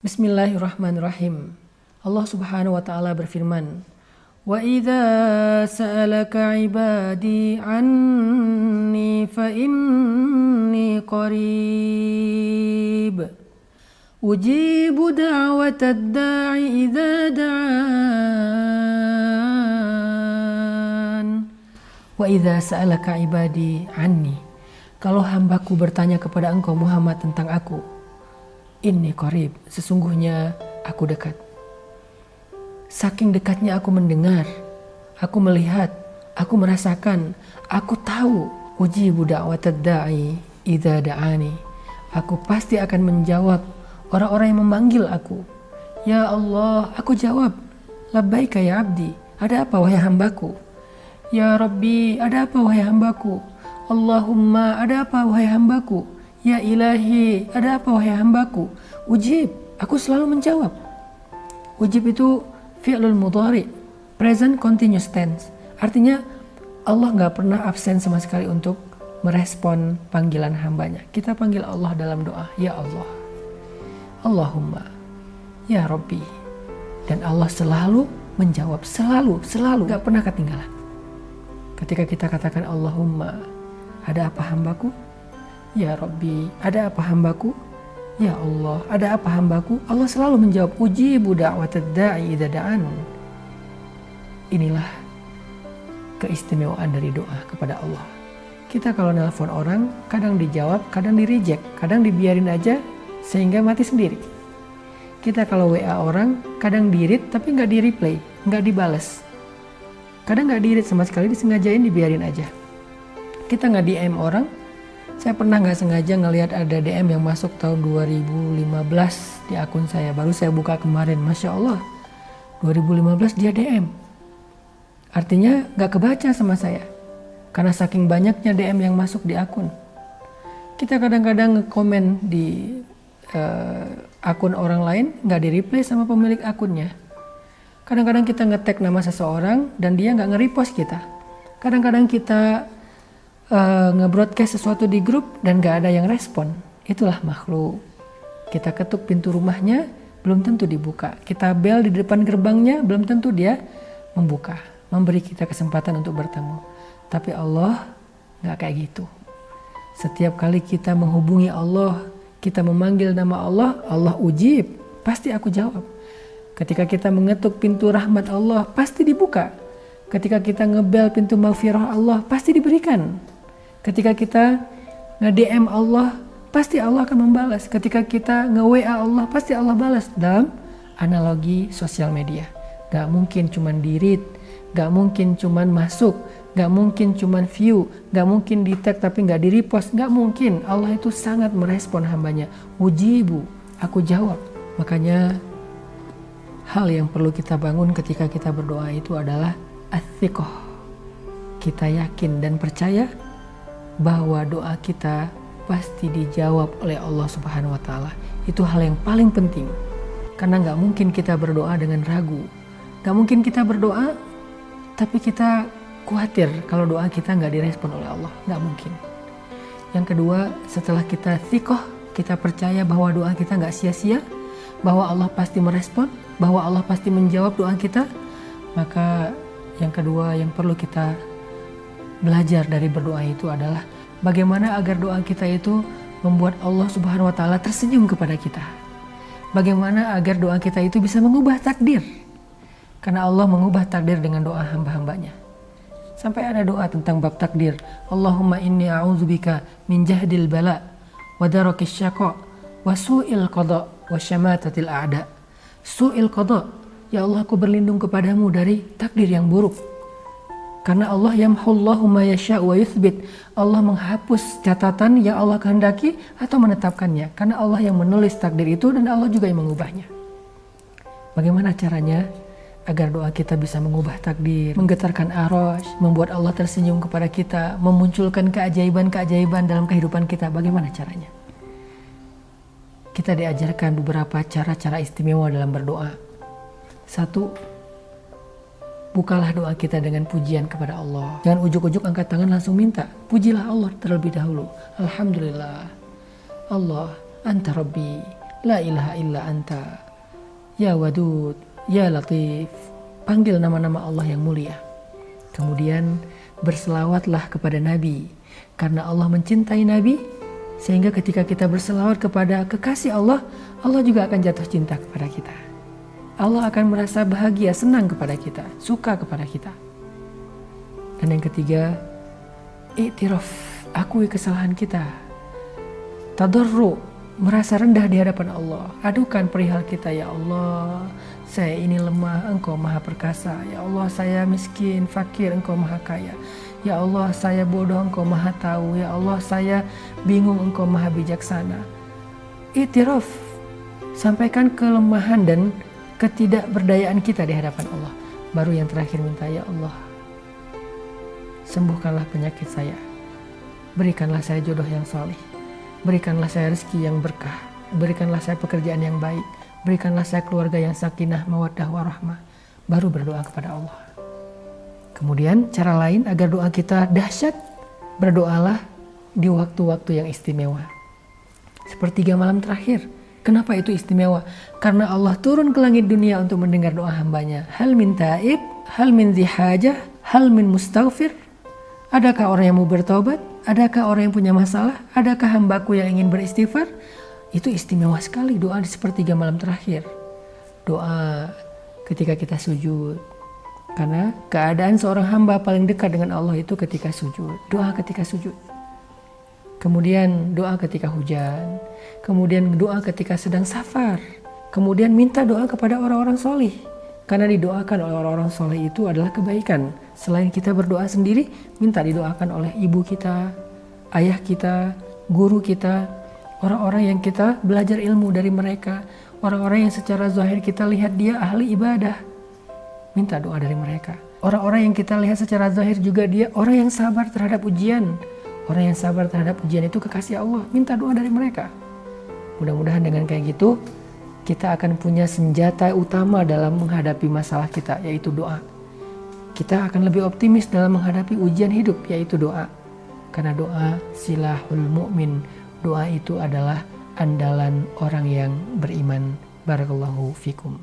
Bismillahirrahmanirrahim. Allah Subhanahu wa taala berfirman, "Wa idza sa'alaka 'ibadi 'anni fa inni qarib. Ujibu da'watad da'i idza da'an." Wa idza sa'alaka 'ibadi 'anni. Kalau hambaku bertanya kepada engkau Muhammad tentang aku, inni qarib, sesungguhnya aku dekat. Saking dekatnya aku mendengar, aku melihat, aku merasakan, aku tahu. Ujibu da'watad da'i idza da'ani. Aku pasti akan menjawab orang-orang yang memanggil aku. Ya Allah, aku jawab. Labbaika ya abdi. Ada apa wahai hambaku? Ya Rabbi, ada apa wahai hambaku? Allahumma, ada apa wahai hambaku? Ya ilahi, ada apa wahai hambaku? Ujib, aku selalu menjawab. Ujib itu fi'lul mudhari, present continuous tense. Artinya Allah gak pernah absen sama sekali untuk merespon panggilan hambanya. Kita panggil Allah dalam doa, ya Allah, Allahumma, ya Rabbi. Dan Allah selalu menjawab, selalu, gak pernah ketinggalan. Ketika kita katakan Allahumma, ada apa hambaku? Ya Rabbi, ada apa hambaku? Ya Allah, ada apa hambaku? Allah selalu menjawab, ujibu da'watad da'i idza da'an. Inilah keistimewaan dari doa kepada Allah. Kita kalau nelpon orang, kadang dijawab, kadang di reject, kadang dibiarin aja sehingga mati sendiri. Kita kalau WA orang, kadang di-read tapi nggak di-reply, nggak dibales. Kadang nggak di-read sama sekali, disengajain dibiarin aja. Kita nggak DM orang. Saya pernah nggak sengaja ngelihat ada DM yang masuk tahun 2015 di akun saya. Baru saya buka kemarin, Masya Allah, 2015 dia DM. Artinya nggak kebaca sama saya. Karena saking banyaknya DM yang masuk di akun. Kita kadang-kadang nge-komen di akun orang lain, nggak di-reply sama pemilik akunnya. Kadang-kadang kita nge-tag nama seseorang dan dia nggak nge-repost kita. Kadang-kadang kita nge-broadcast sesuatu di grup dan gak ada yang respon. Itulah makhluk. Kita ketuk pintu rumahnya, belum tentu dibuka. Kita bel di depan gerbangnya, belum tentu dia membuka, memberi kita kesempatan untuk bertemu. Tapi Allah gak kayak gitu. Setiap kali kita menghubungi Allah, kita memanggil nama Allah, Allah ujib, pasti aku jawab. Ketika kita mengetuk pintu rahmat Allah, pasti dibuka. Ketika kita ngebel pintu maghfirah Allah, pasti diberikan. Ketika kita nge-DM Allah, pasti Allah akan membalas. Ketika kita nge-WA Allah, pasti Allah balas. Dalam analogi sosial media, gak mungkin cuman di-read, gak mungkin cuman masuk, gak mungkin cuman view, gak mungkin di-tag tapi gak di-repost, gak mungkin. Allah itu sangat merespon hambanya. Ujibu, aku jawab. Makanya hal yang perlu kita bangun ketika kita berdoa itu adalah ats-thiqah. Kita yakin dan percaya bahwa doa kita pasti dijawab oleh Allah Subhanahu wa taala. Itu hal yang paling penting. Karena gak mungkin kita berdoa dengan ragu. Gak mungkin kita berdoa tapi kita khawatir kalau doa kita gak direspon oleh Allah. Gak mungkin. Yang kedua, setelah kita thiqah, kita percaya bahwa doa kita gak sia-sia, bahwa Allah pasti merespon, bahwa Allah pasti menjawab doa kita, maka yang kedua yang perlu kita belajar dari berdoa itu adalah bagaimana agar doa kita itu membuat Allah Subhanahu wa taala tersenyum kepada kita. Bagaimana agar doa kita itu bisa mengubah takdir. Karena Allah mengubah takdir dengan doa hamba-hambanya. Sampai ada doa tentang bab takdir. Allahumma inni a'udzubika min jahdil bala wa darakis syaqa wa su'il qada wa syamatatil a'da. Su'il qada, ya Allah, aku berlindung kepadamu dari takdir yang buruk. Karena Allah yamhullahu ma yasha' wa yuthbit. Allah menghapus catatan yang Allah kehendaki atau menetapkannya. Karena Allah yang menulis takdir itu dan Allah juga yang mengubahnya. Bagaimana caranya agar doa kita bisa mengubah takdir, menggetarkan arasy, membuat Allah tersenyum kepada kita, memunculkan keajaiban-keajaiban dalam kehidupan kita? Bagaimana caranya? Kita diajarkan beberapa cara-cara istimewa dalam berdoa. 1. Bukalah doa kita dengan pujian kepada Allah. Jangan ujuk-ujuk angkat tangan langsung minta. Pujilah Allah terlebih dahulu. Alhamdulillah. Allah, anta rabbi, La ilaha illa anta, ya wadud, ya latif. Panggil nama-nama Allah yang mulia. Kemudian berselawatlah kepada Nabi, karena Allah mencintai Nabi, sehingga ketika kita berselawat kepada kekasih Allah, Allah juga akan jatuh cinta kepada kita. Allah akan merasa bahagia, senang kepada kita, suka kepada kita. Dan yang ketiga, i'tiraf, akui kesalahan kita. Tadarru, merasa rendah di hadapan Allah. Adukan perihal kita, ya Allah, saya ini lemah, Engkau maha perkasa. Ya Allah, saya miskin, fakir, Engkau maha kaya. Ya Allah, saya bodoh, Engkau maha tahu. Ya Allah, saya bingung, Engkau maha bijaksana. I'tiraf, sampaikan kelemahan dan ketidakberdayaan kita di hadapan Allah. Baru yang terakhir minta, ya Allah, sembuhkanlah penyakit saya. Berikanlah saya jodoh yang saleh. Berikanlah saya rezeki yang berkah. Berikanlah saya pekerjaan yang baik. Berikanlah saya keluarga yang sakinah, mawaddah, warahmah. Baru berdoa kepada Allah. Kemudian cara lain agar doa kita dahsyat, berdoalah di waktu-waktu yang istimewa. Sepertiga malam terakhir. Kenapa itu istimewa? Karena Allah turun ke langit dunia untuk mendengar doa hambanya. Hal min taib, hal min zihajah, hal min mustaghfir. Adakah orang yang mau bertobat? Adakah orang yang punya masalah? Adakah hambaku yang ingin beristighfar? Itu istimewa sekali doa di sepertiga malam terakhir. Doa ketika kita sujud. Karena keadaan seorang hamba paling dekat dengan Allah itu ketika sujud. Doa ketika sujud. Kemudian doa ketika hujan. Kemudian doa ketika sedang safar. Kemudian minta doa kepada orang-orang soleh. Karena didoakan oleh orang-orang soleh itu adalah kebaikan. Selain kita berdoa sendiri, minta didoakan oleh ibu kita, ayah kita, guru kita, orang-orang yang kita belajar ilmu dari mereka, orang-orang yang secara zahir kita lihat dia ahli ibadah. Minta doa dari mereka. Orang-orang yang kita lihat secara zahir juga dia orang yang sabar terhadap ujian. Orang yang sabar terhadap ujian itu kekasih Allah. Minta doa dari mereka. Mudah-mudahan dengan kayak gitu, kita akan punya senjata utama dalam menghadapi masalah kita, yaitu doa. Kita akan lebih optimis dalam menghadapi ujian hidup, yaitu doa. Karena doa silahul mu'min. Doa itu adalah andalan orang yang beriman. Barakallahu fikum.